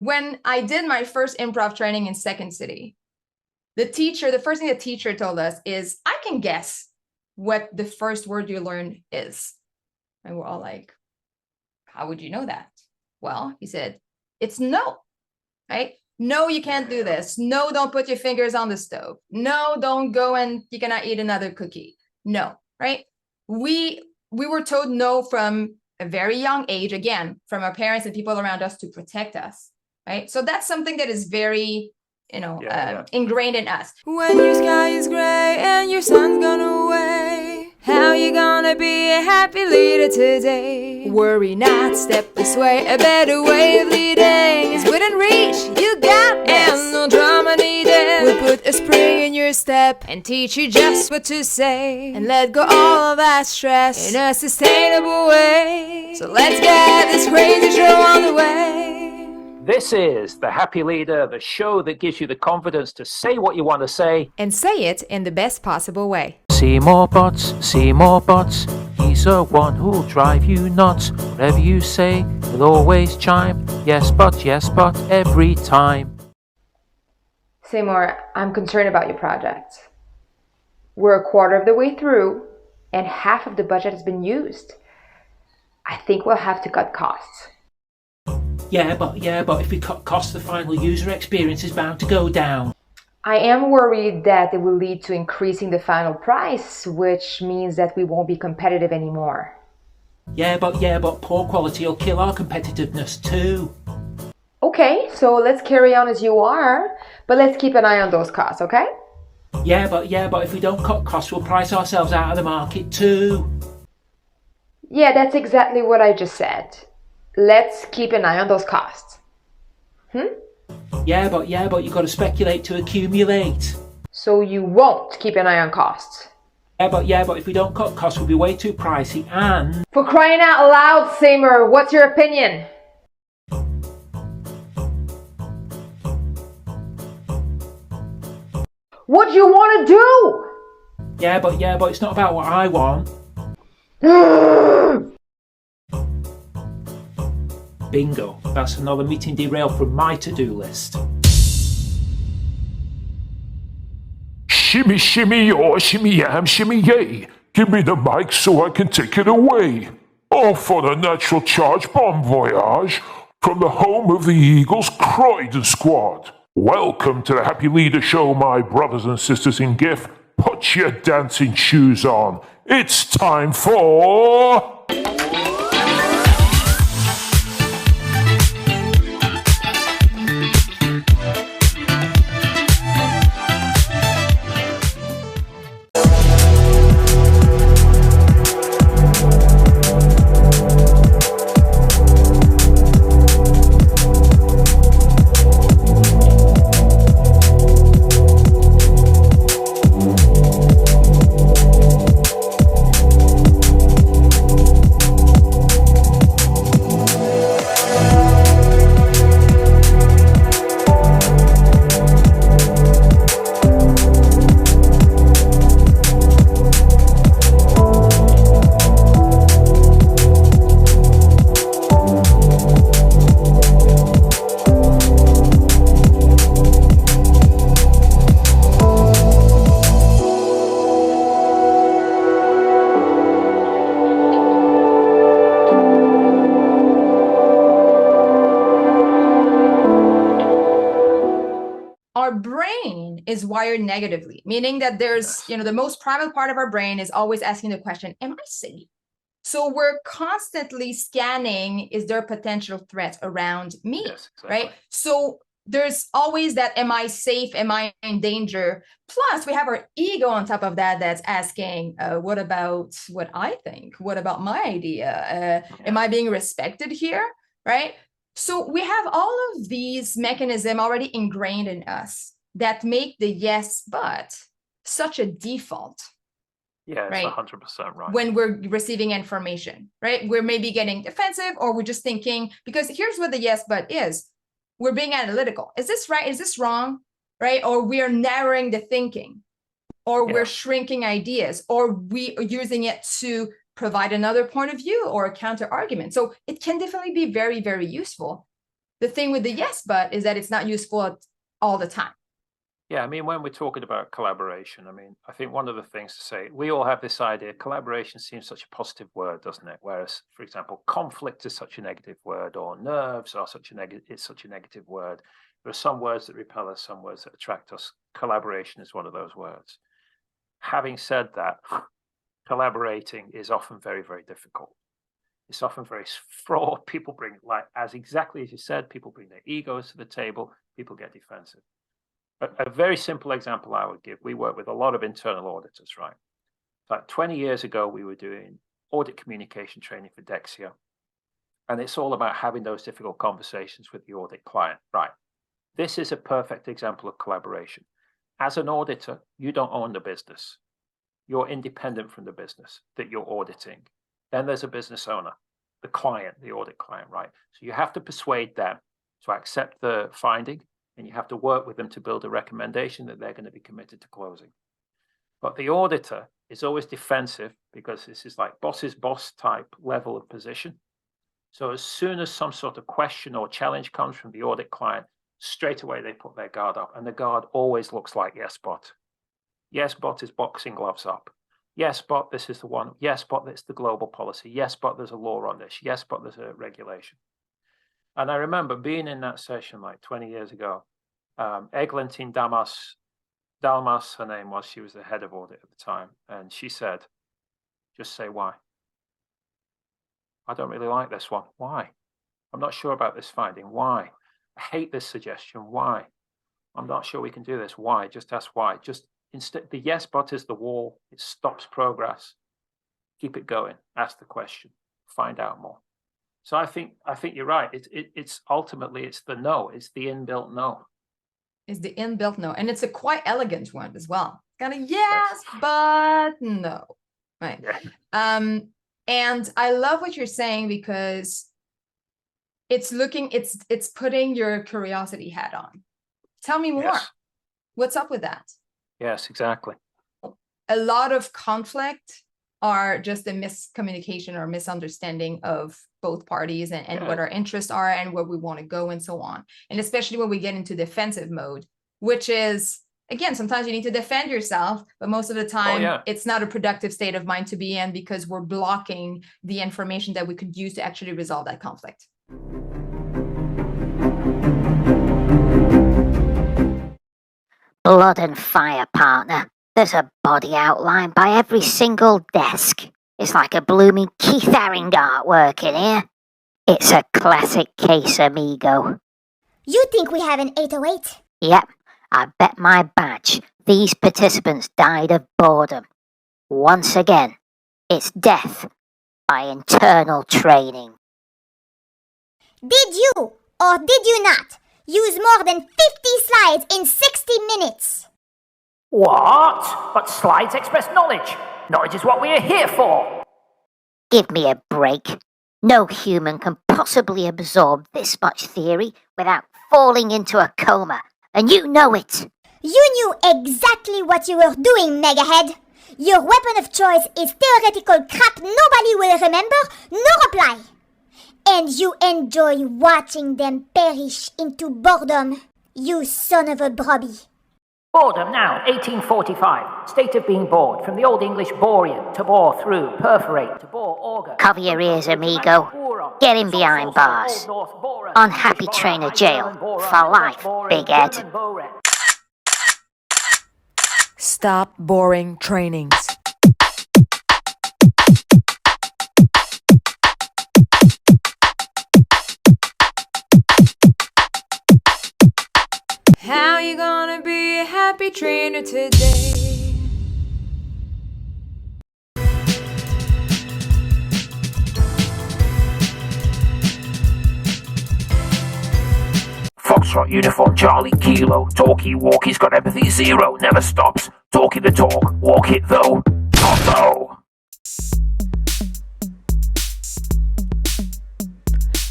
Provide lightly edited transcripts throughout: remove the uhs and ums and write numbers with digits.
When I did my first improv training in Second City, the first thing the teacher told us is, I can guess what the first word you learn is. And we're all like, how would you know that? Well, he said, it's no, right? No, you can't do this. No, don't put your fingers on the stove. No, don't go and you cannot eat another cookie. No, right? We were told no from a very young age, again, from our parents and people around us to protect us, right? So that's something that is very, ingrained in us. When your sky is gray and your sun's gone away, how you gonna be a happy leader today? Worry not, step this way, a better way of leading is within reach, you got this. And no drama needed, we'll put a spring in your step and teach you just what to say, and let go all of that stress in a sustainable way. So let's get this crazy show on the way. This is The Happy Leader, the show that gives you the confidence to say what you want to say. And say it in the best possible way. See more bots, he's the one who'll drive you nuts. Whatever you say, he'll always chime. Yes, but every time. Seymour, I'm concerned about your project. We're a quarter of the way through, and half of the budget has been used. I think we'll have to cut costs. Yeah, but if we cut costs, the final user experience is bound to go down. I am worried that it will lead to increasing the final price, which means that we won't be competitive anymore. Yeah, but poor quality will kill our competitiveness too. Okay, so let's carry on as you are, but let's keep an eye on those costs, okay? Yeah, but if we don't cut costs, we'll price ourselves out of the market too. Yeah, that's exactly what I just said. Let's keep an eye on those costs. Yeah, but you got to speculate to accumulate. So you won't keep an eye on costs? Yeah, but if we don't cut costs, we'll be way too pricey and... For crying out loud, Seymour, what's your opinion? What do you want to do? Yeah, but it's not about what I want. Bingo, that's another meeting derailed from my to-do list. Shimmy, shimmy, yaw, shimmy, yam, shimmy, yay. Give me the mic so I can take it away. Off on a natural charge bon voyage from the home of the Eagles Croydon Squad. Welcome to the Happy Leader Show, my brothers and sisters in GIF. Put your dancing shoes on. It's time for... Our brain is wired negatively, meaning that there's, the most primal part of our brain is always asking the question, am I safe? So we're constantly scanning, is there potential threat around me, Yes, exactly. right? So there's always that, am I safe? Am I in danger? Plus we have our ego on top of that that's asking, what about what I think? What about my idea? Am I being respected here, right? So we have all of these mechanisms already ingrained in us that make the yes, but such a default. Yeah, it's right? 100% right. When we're receiving information, right? We're maybe getting defensive, or we're just thinking, because here's what the yes, but is. We're being analytical. Is this right? Is this wrong? Right? Or we are narrowing the thinking, or we're shrinking ideas, or we are using it to provide another point of view or a counter argument. So it can definitely be very, very useful. The thing with the yes, but is that it's not useful all the time. Yeah, I mean, when we're talking about collaboration, I mean, I think one of the things to say, we all have this idea, collaboration seems such a positive word, doesn't it? Whereas, for example, conflict is such a negative word, or nerves are such a negative word. There are some words that repel us, some words that attract us. Collaboration is one of those words. Having said that, collaborating is often very, very difficult. It's often very fraught. People bring, like, as exactly as you said, people bring their egos to the table, people get defensive. A very simple example I would give, we work with a lot of internal auditors, right? Like 20 years ago, we were doing audit communication training for Dexia. And it's all about having those difficult conversations with the audit client, right? This is a perfect example of collaboration. As an auditor, you don't own the business. You're independent from the business that you're auditing. Then there's a business owner, the client, the audit client, right? So you have to persuade them to accept the finding, and you have to work with them to build a recommendation that they're going to be committed to closing. But the auditor is always defensive because this is like boss's boss type level of position. So as soon as some sort of question or challenge comes from the audit client, straight away they put their guard up, and the guard always looks like yes, but. Yes, but is boxing gloves up. Yes, but this is the one. Yes, but it's the global policy. Yes, but there's a law on this. Yes, but there's a regulation. And I remember being in that session like 20 years ago. Eglantine Dalmas, her name was, she was the head of audit at the time. And she said, just say why. I don't really like this one. Why? I'm not sure about this finding. Why? I hate this suggestion. Why? I'm not sure we can do this. Why? Just ask why. Just instead, the yes, but is the wall. It stops progress. Keep it going. Ask the question. Find out more. So I think you're right. It's ultimately it's the no. It's the inbuilt no. It's the inbuilt no, and it's a quite elegant one as well. Kind of yes, but no, right? Yeah. And I love what you're saying because it's putting your curiosity hat on. Tell me more. Yes. What's up with that? Yes, exactly. A lot of conflict are just a miscommunication or misunderstanding of both parties and what our interests are and where we want to go and so on. And especially when we get into defensive mode, which is, again, sometimes you need to defend yourself, but most of the time it's not a productive state of mind to be in because we're blocking the information that we could use to actually resolve that conflict. Blood and fire, partner. There's a body outlined by every single desk. It's like a blooming Keith Haring artwork in here. It's a classic case, amigo. You think we have an 808? Yep, I bet my badge these participants died of boredom. Once again, it's death by internal training. Did you, or did you not, use more than 50 slides in 60 minutes? What? But slides express knowledge. Knowledge is what we are here for. Give me a break. No human can possibly absorb this much theory without falling into a coma, and you know it. You knew exactly what you were doing, Megahead. Your weapon of choice is theoretical crap nobody will remember nor apply. And you enjoy watching them perish into boredom, you son of a brobby. Boredom now, 1845. State of being bored. From the Old English borean, to bore through, perforate, to bore auger. Cover your ears, amigo. Get in behind bars. Unhappy trainer jail. For life, Big Ed. Stop boring trainings. How you gonna be a happy trainer today? Foxtrot uniform, Charlie Kilo. Talkie walkie's got empathy zero. Never stops. Talkie the talk. Walk it though. Otto.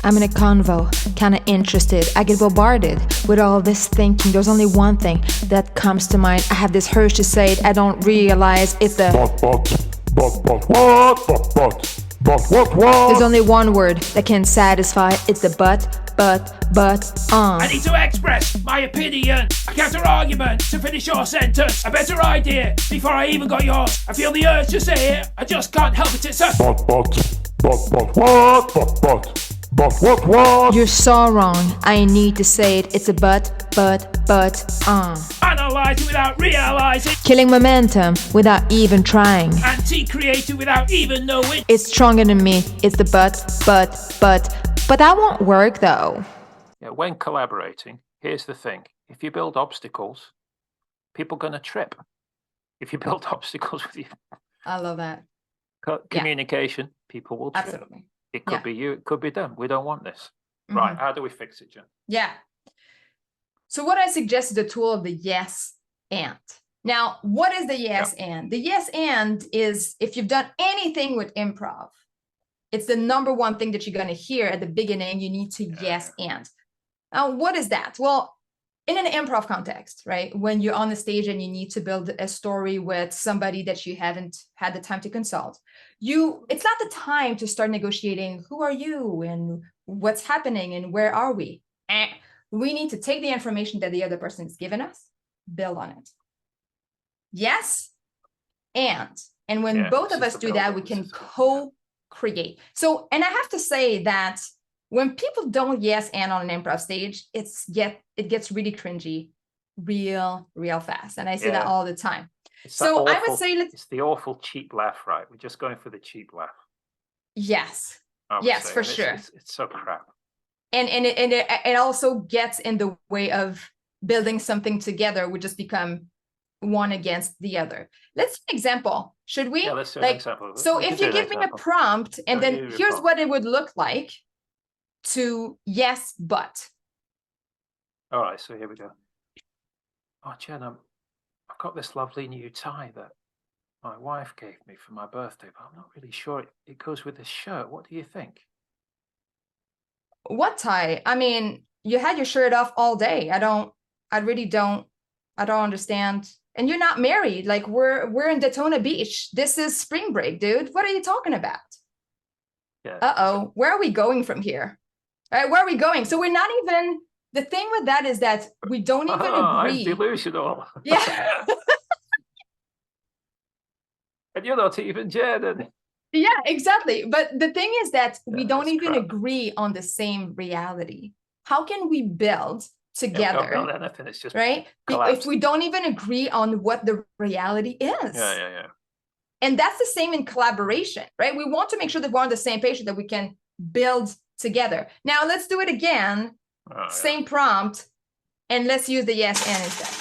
I'm in a convo, kinda interested. I get bombarded with all this thinking. There's only one thing that comes to mind. I have this urge to say it. I don't realize it's the What? There's only one word that can satisfy. It's the but I need to express my opinion, a counter-argument to finish your sentence, a better idea before I even got yours. I feel the urge to say it, I just can't help it, it's a... What? You're so wrong. I need to say it. It's a but. Analyze it without realizing. Killing momentum without even trying. Anti-creative without even knowing. It's stronger than me. It's the but that won't work though. Yeah, when collaborating, here's the thing. If you build obstacles, people are going to trip. If you build obstacles with your I love that. communication, people will trip. Absolutely. It could be you, it could be them. We don't want this. Right, how do we fix it, Jen? Yeah. So what I suggest is the tool of the yes and. Now, what is the yes and? The yes and is, if you've done anything with improv, it's the number one thing that you're going to hear at the beginning. You need to yes and. Now, what is that? Well, in an improv context, right? When you're on the stage and you need to build a story with somebody that you haven't had the time to consult, it's not the time to start negotiating who are you and what's happening and where are we. We need to take the information that the other person has given us, build on it. Yes, and when both of us do that, we can co-create. So, and I have to say that when people don't yes and on an improv stage, it gets really cringy real fast. And I say that all the time. So I would say it's the awful cheap laugh, right? We're just going for the cheap laugh. Yes. Yes, for sure. It's so crap. And it also gets in the way of building something together. We just become one against the other. Let's do an example. Should we? Yeah, let's do an example. So if you give me a prompt, and then here's what it would look like to yes, but. All right, so here we go. Oh, Jen, I've got this lovely new tie that my wife gave me for my birthday, but I'm not really sure it goes with this shirt. What do you think? What tie? I mean, you had your shirt off all day. I don't understand. And you're not married. Like we're in Daytona Beach. This is spring break, dude. What are you talking about? Yeah. Uh-oh. Where are we going from here? All right, where are we going? So we're not even, the thing with that is that we don't even agree. I'm delusional. Yeah. And you're not even Jen. Yeah, exactly. But the thing is that we don't even agree on the same reality. How can we build together? We don't build anything. It's just right? If we don't even agree on what the reality is. Yeah. And that's the same in collaboration, right? We want to make sure that we're on the same page so that we can build together. Now let's do it again. Same prompt, and let's use the yes and instead.